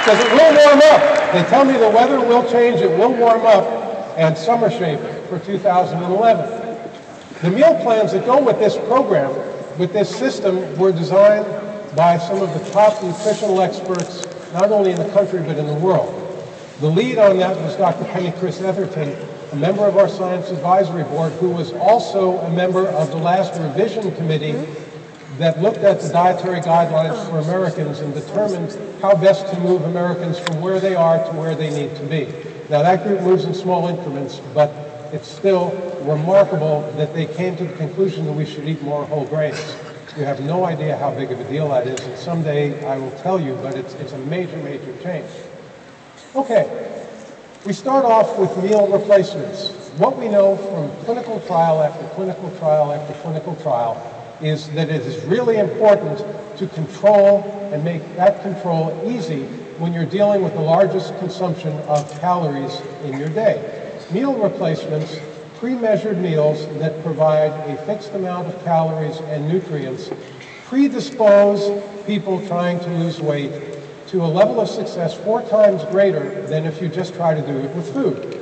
Because it will warm up. They tell me the weather will change, it will warm up, and summer shape for 2011. The meal plans that go with this program, with this system, were designed by some of the top nutritional experts, not only in the country but in the world. The lead on that was Dr. Penny Chris Etherton, a member of our Science Advisory Board, who was also a member of the last revision committee that looked at the dietary guidelines for Americans and determined how best to move Americans from where they are to where they need to be. Now that group moves in small increments, but it's still remarkable that they came to the conclusion that we should eat more whole grains. You have no idea how big of a deal that is, and someday I will tell you, but it's a major, major change. Okay, we start off with meal replacements. What we know from clinical trial after clinical trial after clinical trial is that it is really important to control and make that control easy when you're dealing with the largest consumption of calories in your day. Meal replacements, pre-measured meals that provide a fixed amount of calories and nutrients, predispose people trying to lose weight to a level of success 4 times greater than if you just try to do it with food.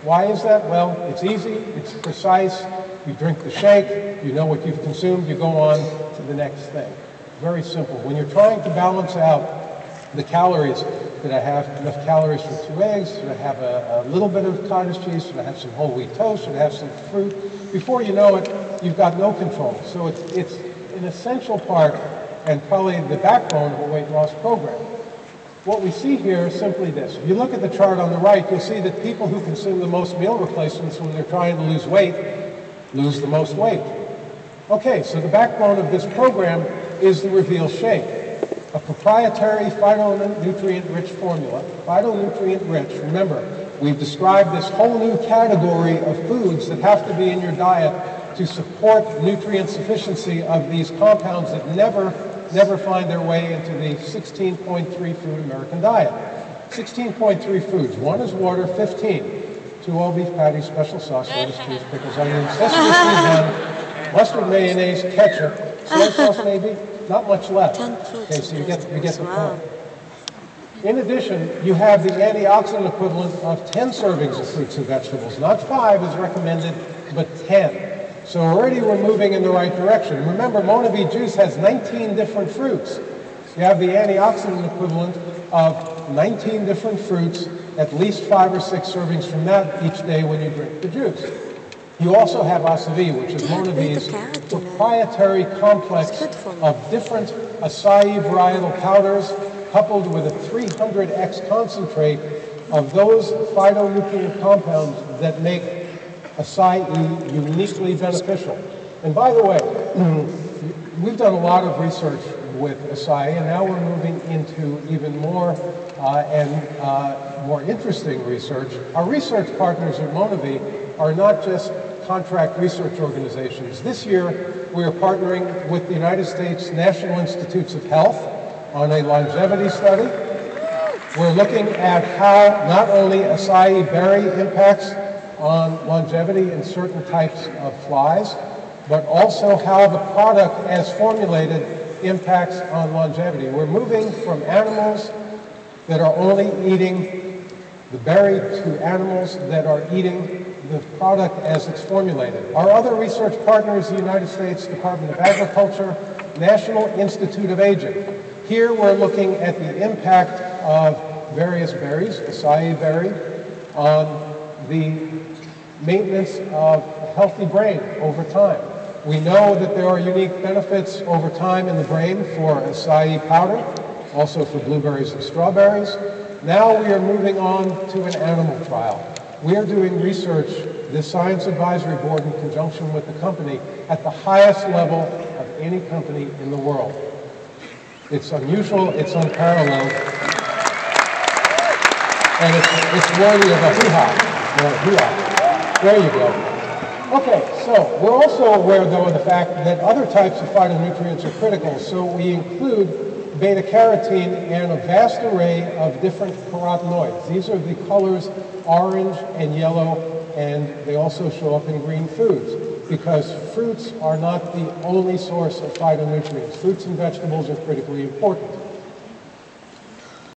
Why is that? Well, it's easy, it's precise, you drink the shake, you know what you've consumed, you go on to the next thing. Very simple. When you're trying to balance out the calories, did I have enough calories for 2 eggs? Should I have a little bit of cottage cheese? Should I have some whole wheat toast? Should I have some fruit? Before you know it, you've got no control. So it's an essential part and probably the backbone of a weight loss program. What we see here is simply this. If you look at the chart on the right, you'll see that people who consume the most meal replacements when they're trying to lose weight, lose the most weight. Okay, so the backbone of this program is the Reveal Shake, a proprietary phytonutrient-rich formula. Phytonutrient-rich, remember, we've described this whole new category of foods that have to be in your diet to support nutrient sufficiency of these compounds that never find their way into the 16.3 food American diet. 16.3 foods. 1 is water, 15. 2 all beef patties, special sauce, lettuce, cheese, pickles, onions, sesame seed bun, mustard, mayonnaise, ketchup, soy sauce maybe, not much left. Okay, so you get the point. In addition, you have the antioxidant equivalent of 10 servings of fruits and vegetables. Not 5 is recommended, but 10. So already we're moving in the right direction. Remember, Monavie juice has 19 different fruits. You have the antioxidant equivalent of 19 different fruits, at least 5 or 6 servings from that each day when you drink the juice. You also have acai, which is Monavie's proprietary complex of different acai varietal powders coupled with a 300x concentrate of those phytonutrient compounds that make acai uniquely beneficial. And by the way, we've done a lot of research with acai, and now we're moving into even more more interesting research. Our research partners at Monavie are not just contract research organizations. This year, we are partnering with the United States National Institutes of Health on a longevity study. We're looking at how not only acai berry impacts on longevity in certain types of flies, but also how the product as formulated impacts on longevity. We're moving from animals that are only eating the berry to animals that are eating the product as it's formulated. Our other research partner is the United States Department of Agriculture, National Institute of Aging. Here we're looking at the impact of various berries, acai berry, on the maintenance of a healthy brain over time. We know that there are unique benefits over time in the brain for acai powder, also for blueberries and strawberries. Now we are moving on to an animal trial. We are doing research, the Science Advisory Board in conjunction with the company, at the highest level of any company in the world. It's unusual, it's unparalleled, and it's worthy of a hoo-ha, or a hoo-ha. There you go. Okay, so we're also aware, though, of the fact that other types of phytonutrients are critical, so we include beta-carotene and a vast array of different carotenoids. These are the colors orange and yellow, and they also show up in green foods, because fruits are not the only source of phytonutrients. Fruits and vegetables are critically important.